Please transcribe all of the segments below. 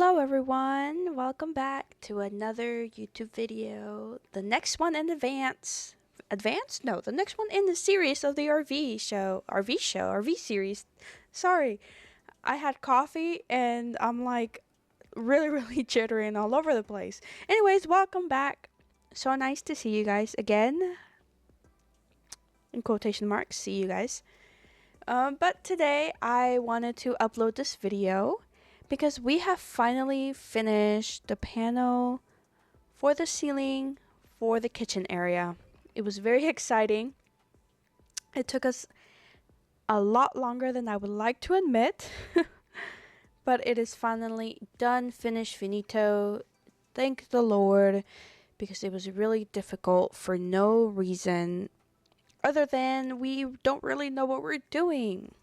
Hello everyone, welcome back to another YouTube video. The next one in advance? No, the next one in the series of the RV series. Sorry, I had coffee and I'm like really jittery and all over the place. Anyways, welcome back. So nice to see you guys again. In quotation marks, see you guys. But today I wanted to upload this video because we have finally finished the panel for the ceiling for the kitchen area. It was very exciting. It took us a lot longer than I would like to admit, but it is finally done, finished, finito. Thank the Lord, because it was really difficult for no reason other than we don't really know what we're doing.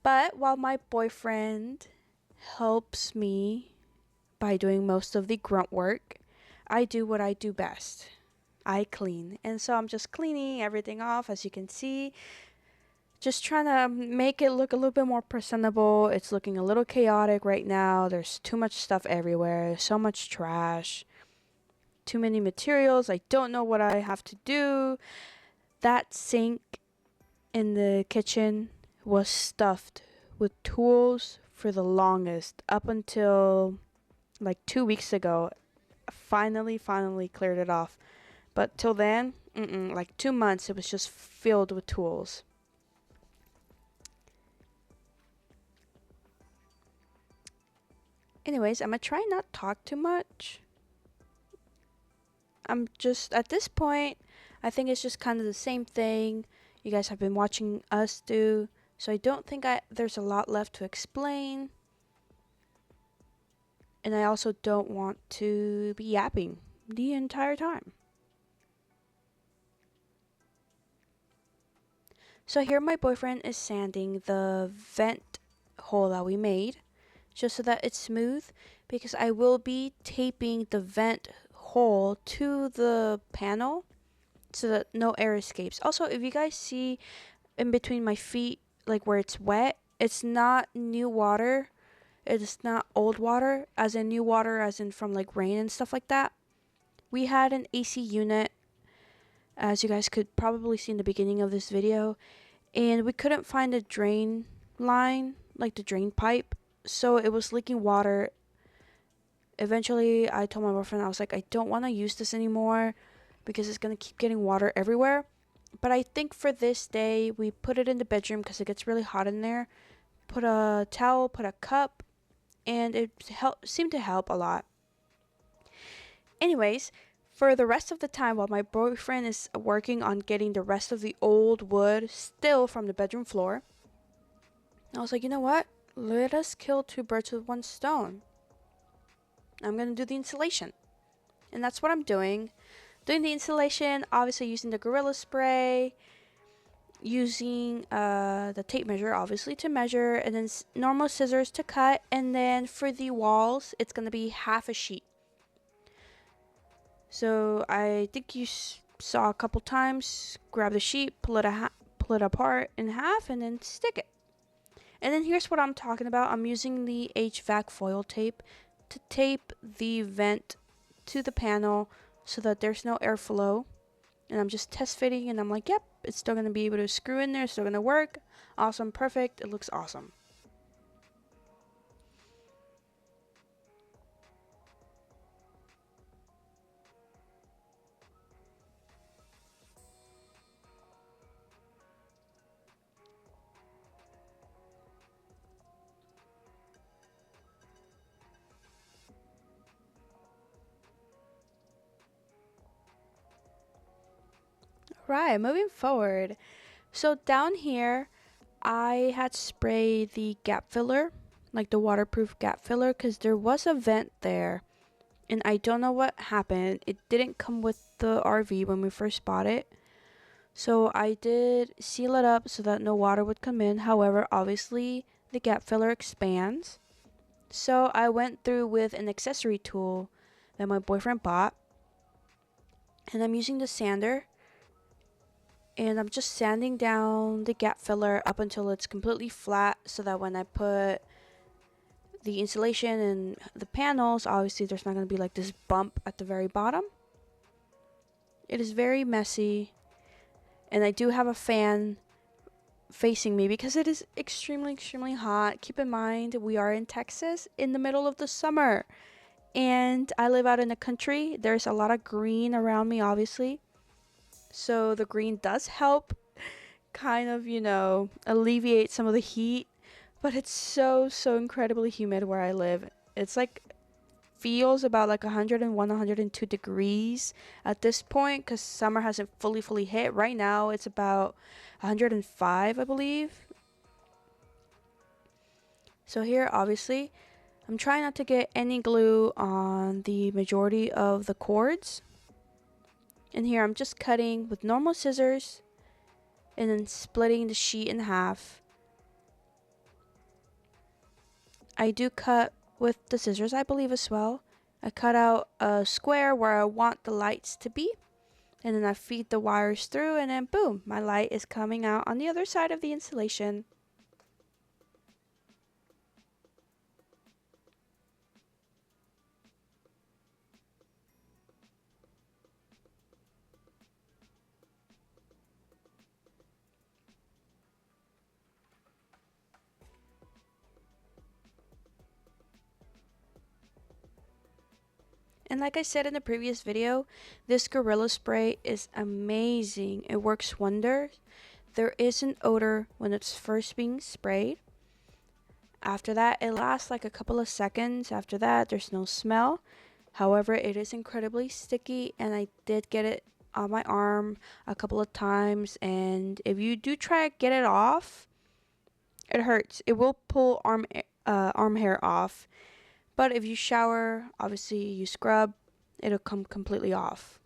But while my boyfriend helps me by doing most of the grunt work, I do what I do best. I clean. And so I'm just cleaning everything off, as you can see. Just trying to make it look a little bit more presentable. It's looking a little chaotic right now. There's too much stuff everywhere. So much trash. Too many materials. I don't know what I have to do. That sink in the kitchen was stuffed with tools for the longest, up until like 2 weeks ago. Finally cleared it off, but till then, like 2 months, it was just filled with tools. Anyways, I'm gonna try not talk too much. I'm just, at this point, I think it's just kind of the same thing you guys have been watching us do. So I don't think there's a lot left to explain. And I also don't want to be yapping the entire time. So here my boyfriend is sanding the vent hole that we made, just so that it's smooth, because I will be taping the vent hole to the panel so that no air escapes. Also, if you guys see in between my feet, like where it's wet, it's not new water. It's not old water, as in new water, as in from like rain and stuff like that. We had an AC unit, as you guys could probably see in the beginning of this video, and we couldn't find a drain line, like the drain pipe, so it was leaking water. Eventually, I told my boyfriend, I was like, I don't want to use this anymore because it's going to keep getting water everywhere. But I think for this day, we put it in the bedroom because it gets really hot in there. Put a towel, put a cup, and it seemed to help a lot. Anyways, for the rest of the time, while my boyfriend is working on getting the rest of the old wood still from the bedroom floor, I was like, you know what? Let us kill two birds with one stone. I'm going to do the insulation. And that's what I'm doing. Doing the insulation, obviously using the Gorilla Spray, using the tape measure, obviously, to measure, and then normal scissors to cut. And then for the walls, it's going to be half a sheet. So I think you saw a couple times, grab the sheet, pull it apart in half, and then stick it. And then here's what I'm talking about. I'm using the HVAC foil tape to tape the vent to the panel so that there's no airflow. And I'm just test fitting, and I'm like, yep, it's still going to be able to screw in there, it's still going to work. Awesome, perfect, it looks awesome. Right, moving forward. So down here, I had sprayed the gap filler, like the waterproof gap filler, because there was a vent there. And I don't know what happened. It didn't come with the RV when we first bought it. So I did seal it up so that no water would come in. However, obviously, the gap filler expands. So I went through with an accessory tool that my boyfriend bought. And I'm using the sander. And I'm just sanding down the gap filler up until it's completely flat, so that when I put the insulation and the panels, obviously there's not going to be like this bump at the very bottom. It is very messy, and I do have a fan facing me because it is extremely hot. Keep in mind, we are in Texas in the middle of the summer, and I live out in the country. There's a lot of green around me, obviously, so the green does help kind of, alleviate some of the heat, but it's so incredibly humid where I live. It's like feels about like 101, 102 degrees at this point, because summer hasn't fully hit. Right now it's about 105, I believe. So here, obviously, I'm trying not to get any glue on the majority of the cords. And here I'm just cutting with normal scissors and then splitting the sheet in half. I do cut with the scissors, I believe, as well. I cut out a square where I want the lights to be, and then I feed the wires through, and then boom, my light is coming out on the other side of the insulation. And like I said in the previous video, this Gorilla Spray is amazing. It works wonders. There is an odor when it's first being sprayed. After that, it lasts like a couple of seconds. After that, there's no smell. However, it is incredibly sticky, and I did get it on my arm a couple of times. And if you do try to get it off, it hurts. It will pull arm hair off. But if you shower, obviously you scrub, it'll come completely off.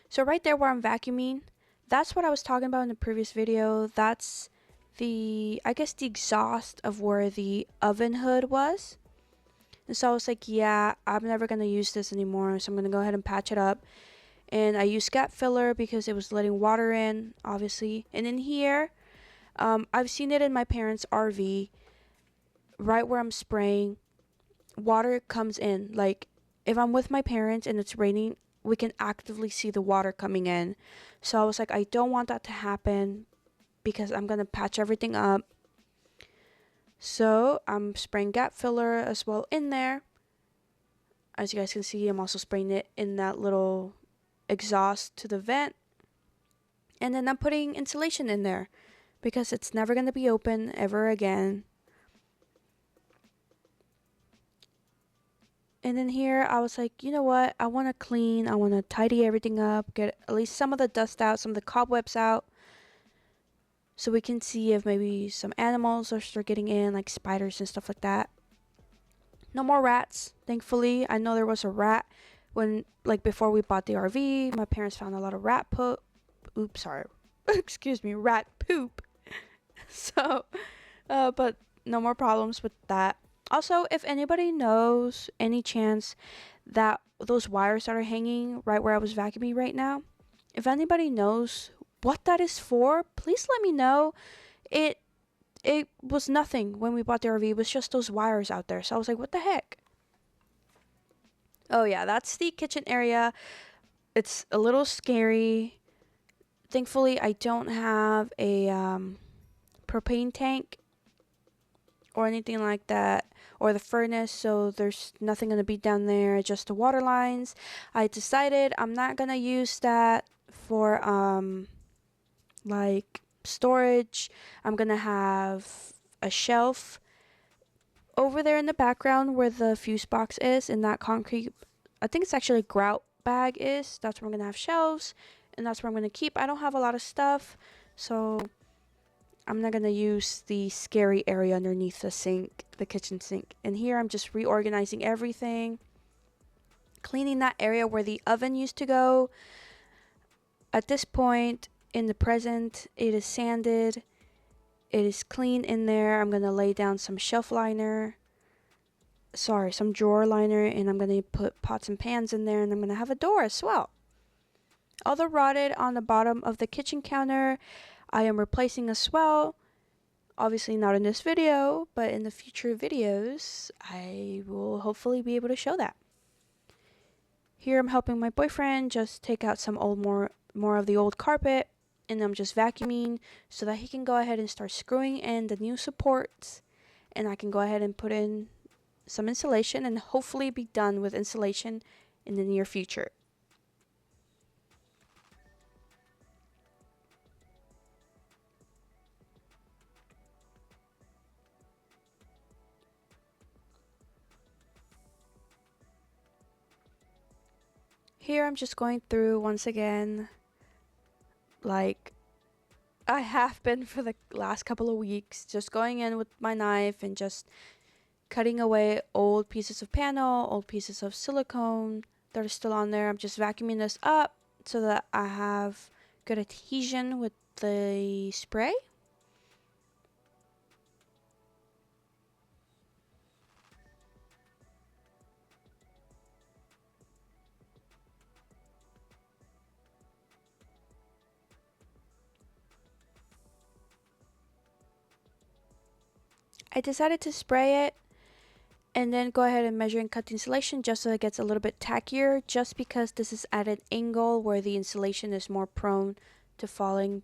So right there where I'm vacuuming, that's what I was talking about in the previous video. That's I guess the exhaust of where the oven hood was. And so I was like, yeah, I'm never going to use this anymore. So I'm going to go ahead and patch it up. And I used gap filler because it was letting water in, obviously. And in here, I've seen it in my parents' RV. Right where I'm spraying, water comes in. Like, if I'm with my parents and it's raining, we can actively see the water coming in. So I was like, I don't want that to happen because I'm going to patch everything up. So I'm spraying gap filler as well in there. As you guys can see, I'm also spraying it in that little exhaust to the vent. And then I'm putting insulation in there because it's never going to be open ever again. And then here I was like, you know what? I want to clean. I want to tidy everything up. Get at least some of the dust out, some of the cobwebs out. So we can see if maybe some animals are start getting in, like spiders and stuff like that. No more rats, thankfully. I know there was a rat when, like, before we bought the RV. My parents found a lot of rat poop. Oops, sorry. Excuse me, rat poop. So, but no more problems with that. Also, if anybody knows any chance that those wires that are hanging right where I was vacuuming right now, if anybody knows what that is for, please let me know. It was nothing when we bought the RV. It was just those wires out there. So I was like, what the heck? Oh yeah, that's the kitchen area. It's a little scary. Thankfully, I don't have a propane tank or anything like that, or the furnace, so there's nothing going to be down there, just the water lines. I decided I'm not going to use that for like storage. I'm going to have a shelf over there in the background where the fuse box is, in that concrete, I think it's actually a grout bag is. That's where I'm going to have shelves, and that's where I'm going to keep. I don't have a lot of stuff, so I'm not going to use the scary area underneath the sink, the kitchen sink. And here I'm just reorganizing everything, cleaning that area where the oven used to go. At this point, in the present, it is sanded. It is clean in there. I'm going to lay down some shelf liner. Sorry, some drawer liner. And I'm going to put pots and pans in there. And I'm going to have a door as well. All the rotted on the bottom of the kitchen counter I am replacing as well. Obviously not in this video, but in the future videos, I will hopefully be able to show that. Here I'm helping my boyfriend just take out some more of the old carpet, and I'm just vacuuming so that he can go ahead and start screwing in the new supports, and I can go ahead and put in some insulation and hopefully be done with insulation in the near future. Here I'm just going through once again, like I have been for the last couple of weeks, just going in with my knife and just cutting away old pieces of panel, old pieces of silicone that are still on there. I'm just vacuuming this up so that I have good adhesion with the spray. I decided to spray it and then go ahead and measure and cut the insulation just so it gets a little bit tackier, just because this is at an angle where the insulation is more prone to falling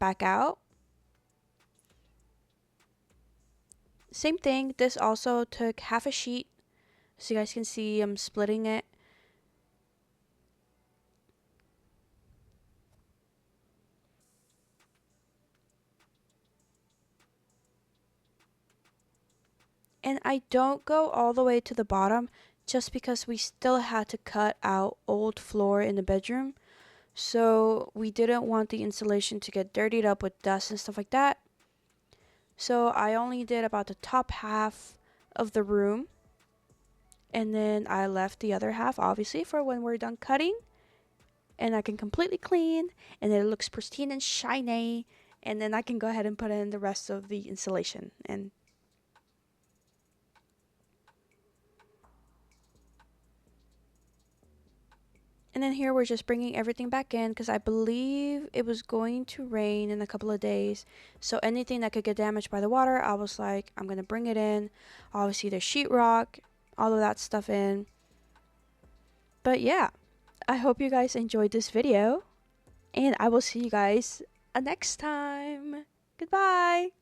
back out. Same thing, this also took half a sheet, so you guys can see I'm splitting it. And I don't go all the way to the bottom just because we still had to cut out old floor in the bedroom. So we didn't want the insulation to get dirtied up with dust and stuff like that. So I only did about the top half of the room. And then I left the other half, obviously, for when we're done cutting. And I can completely clean, and it looks pristine and shiny. And then I can go ahead and put in the rest of the insulation. And then here we're just bringing everything back in because I believe it was going to rain in a couple of days. So anything that could get damaged by the water, I was like, I'm going to bring it in. Obviously the sheetrock, all of that stuff in. But yeah, I hope you guys enjoyed this video. And I will see you guys next time. Goodbye.